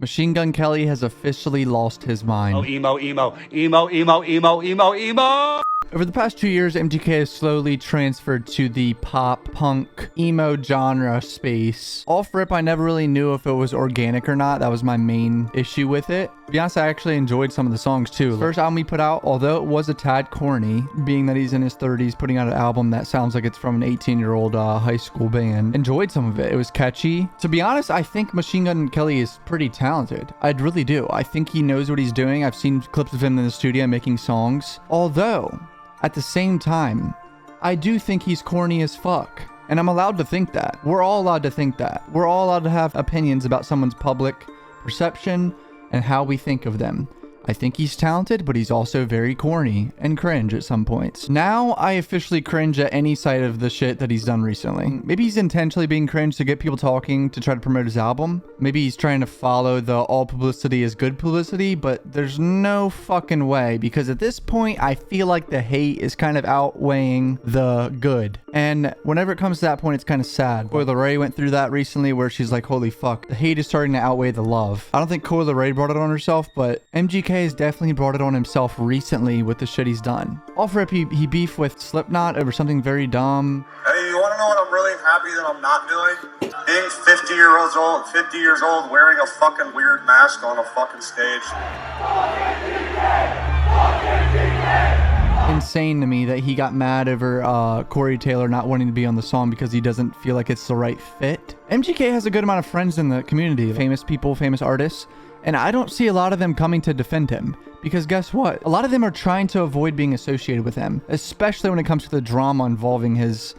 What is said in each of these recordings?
Machine Gun Kelly has officially lost his mind. Oh, emo, emo, emo, emo, emo, emo, emo. Over the past 2 years, MGK has slowly transferred to the pop, punk, emo genre space. Off rip, I never really knew if it was organic or not. That was my main issue with it. To be honest, I actually enjoyed some of the songs too. The first album he put out, although it was a tad corny, being that he's in his 30s, putting out an album that sounds like it's from an 18-year-old high school band. Enjoyed some of it. It was catchy. To be honest, I think Machine Gun Kelly is pretty talented. I really do. I think he knows what he's doing. I've seen clips of him in the studio making songs. Although, at the same time, I do think he's corny as fuck. And I'm allowed to think that. We're all allowed to think that. We're all allowed to have opinions about someone's public perception and how we think of them. I think he's talented, but he's also very corny and cringe at some points. Now, I officially cringe at any side of the shit that he's done recently. Maybe he's intentionally being cringe to get people talking to try to promote his album. Maybe he's trying to follow the all publicity is good publicity, but there's no fucking way, because at this point, I feel like the hate is kind of outweighing the good. And whenever it comes to that point, it's kind of sad. Coyle Ray went through that recently where she's like, holy fuck, the hate is starting to outweigh the love. I don't think Coyle Ray brought it on herself, but MGK has definitely brought it on himself recently with the shit he's done. Off rip, he beefed with Slipknot over something very dumb. Hey, you want to know what I'm really happy that I'm not doing? Being 50 years old, wearing a fucking weird mask on a fucking stage. Insane to me that he got mad over Corey Taylor not wanting to be on the song because he doesn't feel like it's the right fit. MGK has a good amount of friends in the community, famous people, famous artists, and I don't see a lot of them coming to defend him. Because guess what? A lot of them are trying to avoid being associated with him, especially when it comes to the drama involving his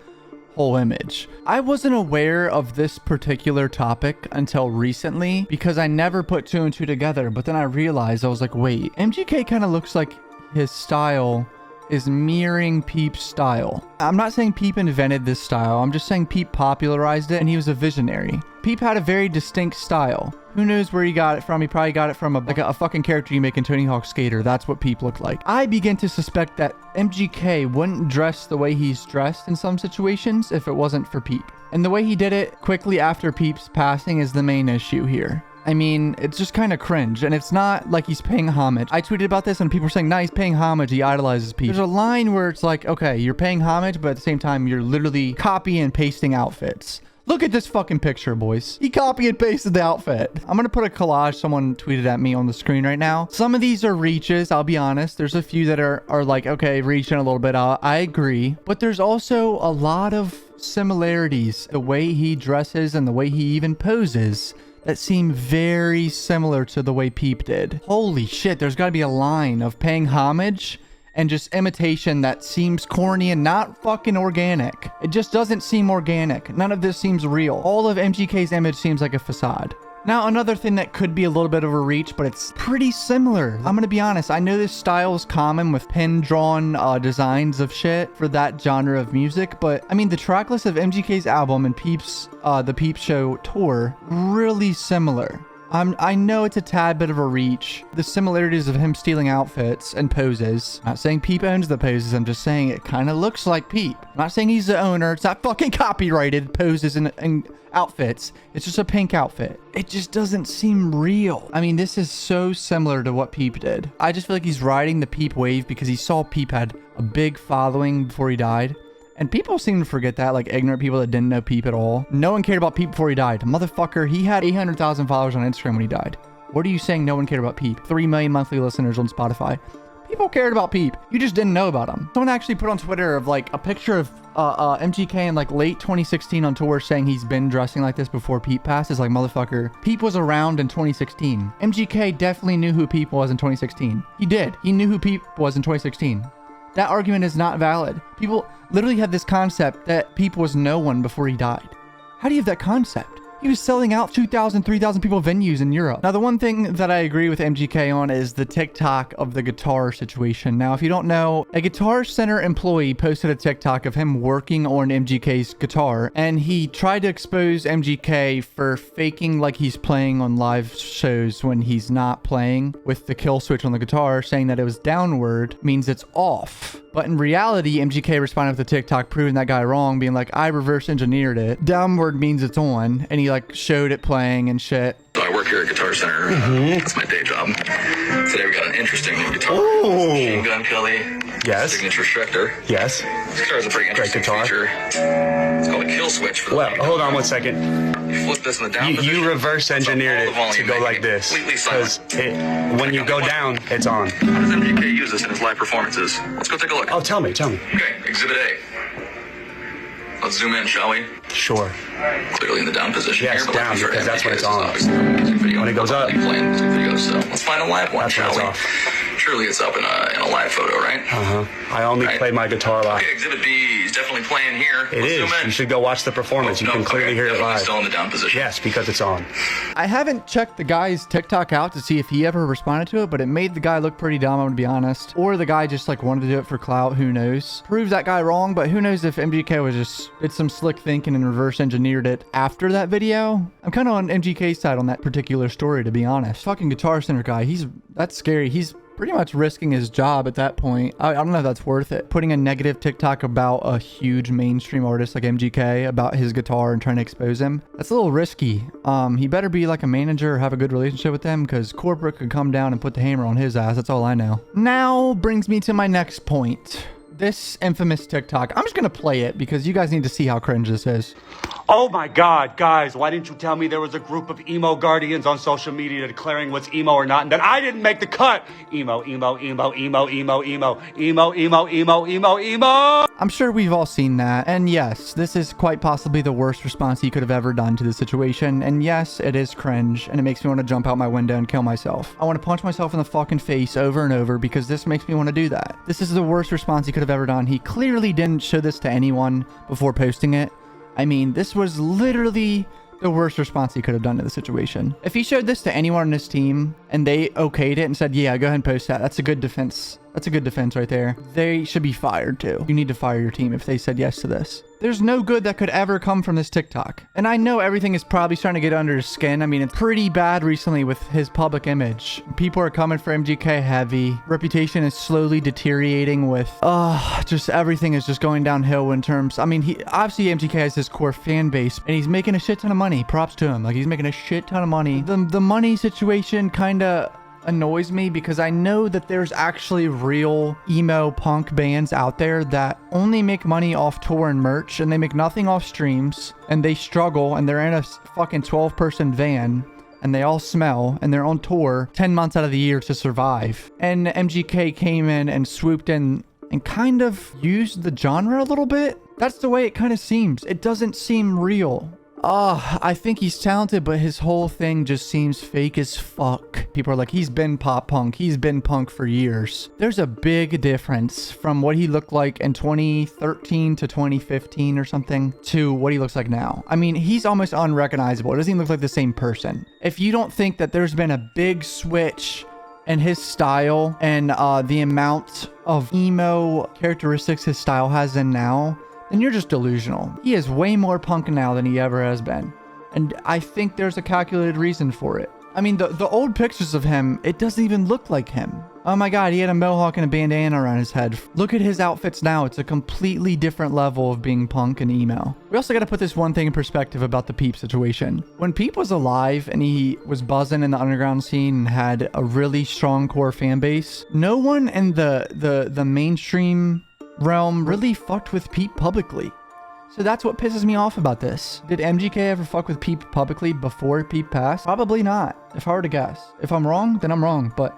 whole image. I wasn't aware of this particular topic until recently because I never put two and two together, but then I realized, I was like, wait, MGK kind of looks like his style is mirroring Peep's style. I'm not saying Peep invented this style, I'm just saying Peep popularized it and he was a visionary. Peep had a very distinct style. Who knows where he got it from? He probably got it from a fucking character you make in Tony Hawk's Skater. That's what Peep looked like. I begin to suspect that MGK wouldn't dress the way he's dressed in some situations if it wasn't for Peep. And the way he did it quickly after Peep's passing is the main issue here. I mean, it's just kind of cringe, and it's not like he's paying homage. I tweeted about this, and people were saying, nah, he's paying homage, he idolizes Peep. There's a line where it's like, okay, you're paying homage, but at the same time, you're literally copying and pasting outfits. Look at this fucking picture, boys. He copy and pasted the outfit. I'm gonna put a collage someone tweeted at me on the screen right now. Some of these are reaches, I'll be honest. There's a few that are like, okay, reaching a little bit. I agree. But there's also a lot of similarities. The way he dresses and the way he even poses that seem very similar to the way Peep did. Holy shit, there's gotta be a line of paying homage and just imitation that seems corny and not fucking organic. It just doesn't seem organic. None of this seems real. All of MGK's image seems like a facade. Now, another thing that could be a little bit of a reach, but it's pretty similar. I'm gonna be honest, I know this style is common with pen-drawn designs of shit for that genre of music, but I mean, the track list of MGK's album and Peep's, the Peep Show tour, really similar. I know it's a tad bit of a reach. The similarities of him stealing outfits and poses. I'm not saying Peep owns the poses, I'm just saying it kind of looks like Peep. I'm not saying he's the owner, it's not fucking copyrighted poses and outfits. It's just a pink outfit. It just doesn't seem real. I mean, this is so similar to what Peep did. I just feel like he's riding the Peep wave because he saw Peep had a big following before he died. And people seem to forget that, like ignorant people that didn't know Peep at all. No one cared about Peep before he died. Motherfucker, he had 800,000 followers on Instagram when he died. What are you saying no one cared about Peep? 3 million monthly listeners on Spotify. People cared about Peep. You just didn't know about him. Someone actually put on Twitter of like a picture of MGK in like late 2016 on tour saying he's been dressing like this before Peep passed. It's like, motherfucker, Peep was around in 2016. MGK definitely knew who Peep was in 2016. He did. He knew who Peep was in 2016. That argument is not valid. People literally have this concept that Peep was no one before he died. How do you have that concept? He was selling out 2,000, 3,000 people venues in Europe. Now, the one thing that I agree with MGK on is the TikTok of the guitar situation. Now, if you don't know, a Guitar Center employee posted a TikTok of him working on MGK's guitar, and he tried to expose MGK for faking like he's playing on live shows when he's not playing with the kill switch on the guitar, saying that it was downward means it's off. But in reality, MGK responded with a TikTok proving that guy wrong, being like, I reverse engineered it. Downward means it's on. And he like showed it playing and shit. I work here at Guitar Center. That's my day job. Today we got an interesting new guitar. Machine Gun Kelly. Yes. Signature Schecter. Yes. This guitar is a pretty interesting guitar. feature. It's called a kill switch. For the Well, hold on 1 second. You flip this in the down position. You reverse engineered so all the it to volume go may like be this. completely Because silent. when you go down, it's on. How does MGK use this in his live performances? Let's go take a look. Oh, tell me. Okay, Exhibit A. Let's zoom in, shall we? Sure. Clearly in the down position Yes, here, but down, I'm sure because that's when it's MGK is on. obviously a music video. When it goes up. Playing music videos, so let's find a live one, That's when shall it's we? off. Surely it's up in a live photo, right? I only Right. play my guitar live. Okay, Exhibit B is definitely playing here. It Let's is. zoom in. You should go watch the performance. You No, can clearly okay, hear it definitely live. still in the down position. Yes, because it's on. I haven't checked the guy's TikTok out to see if he ever responded to it, but it made the guy look pretty dumb, I'm gonna be honest. Or the guy just like wanted to do it for clout, who knows. Proves that guy wrong, but who knows if MGK was just did some slick thinking and reverse engineered it after that video. I'm kind of on MGK's side on that particular story, to be honest. Fucking Guitar Center guy, that's scary. He's pretty much risking his job at that point. I don't know if that's worth it. Putting a negative TikTok about a huge mainstream artist like MGK about his guitar and trying to expose him, that's a little risky. He better be like a manager or have a good relationship with them, because corporate could come down and put the hammer on his ass. That's all I know. Now brings me to my next point. This infamous TikTok. I'm just gonna play it because you guys need to see how cringe this is. Oh my God, guys, why didn't you tell me there was a group of emo guardians on social media declaring what's emo or not, and that I didn't make the cut? Emo, emo, emo, emo, emo, emo, emo, emo, emo, emo, emo. I'm sure we've all seen that. And yes, this is quite possibly the worst response he could have ever done to the situation. And yes, it is cringe, and it makes me want to jump out my window and kill myself. I want to punch myself in the fucking face over and over because this makes me want to do that. This is the worst response he could have ever done. He clearly didn't show this to anyone before posting it. I mean, this was literally the worst response he could have done to the situation. If he showed this to anyone on his team and they okayed it and said, yeah, go ahead and post that, that's a good defense. That's a good defense right there. They should be fired too. You need to fire your team if they said yes to this. There's no good that could ever come from this TikTok. And I know everything is probably starting to get under his skin. I mean, it's pretty bad recently with his public image. People are coming for MGK heavy. Reputation is slowly deteriorating with, just everything is just going downhill in terms. I mean, obviously MGK has his core fan base and he's making a shit ton of money. Props to him. Like, he's making a shit ton of money. The money situation kind of annoys me because I know that there's actually real emo punk bands out there that only make money off tour and merch, and they make nothing off streams, and they struggle, and they're in a fucking 12-person van, and they all smell, and they're on tour 10 months out of the year to survive. And MGK came in and swooped in and kind of used the genre a little bit. That's the way it kind of seems. It doesn't seem real. I think he's talented, but his whole thing just seems fake as fuck. People are like, he's been pop punk. He's been punk for years. There's a big difference from what he looked like in 2013 to 2015 or something to what he looks like now. I mean, he's almost unrecognizable. It doesn't even look like the same person. If you don't think that there's been a big switch in his style and the amount of emo characteristics his style has in now, then you're just delusional. He is way more punk now than he ever has been. And I think there's a calculated reason for it. I mean, the old pictures of him, it doesn't even look like him. Oh my God, he had a mohawk and a bandana around his head. Look at his outfits now. It's a completely different level of being punk and emo. We also got to put this one thing in perspective about the Peep situation. When Peep was alive and he was buzzing in the underground scene and had a really strong core fan base, no one in the mainstream realm really fucked with Peep publicly. So that's what pisses me off about this. Did MGK ever fuck with Peep publicly before Peep passed? Probably not, if I were to guess. If I'm wrong, then I'm wrong. But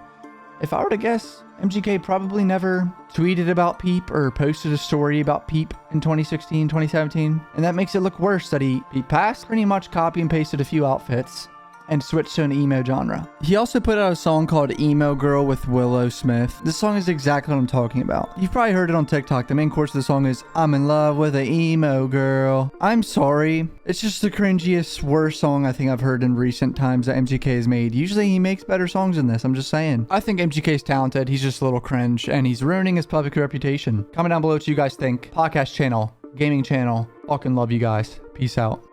if I were to guess, MGK probably never tweeted about Peep or posted a story about Peep in 2016, 2017. And that makes it look worse that Peep passed, pretty much copy and pasted a few outfits and switched to an emo genre. He also put out a song called Emo Girl with Willow Smith. This song is exactly what I'm talking about. You've probably heard it on TikTok. The main chorus of the song is, I'm in love with an emo girl. I'm sorry. It's just the cringiest, worst song I think I've heard in recent times that MGK has made. Usually he makes better songs than this. I'm just saying. I think MGK's talented. He's just a little cringe and he's ruining his public reputation. Comment down below what you guys think. Podcast channel, gaming channel. Fucking love you guys. Peace out.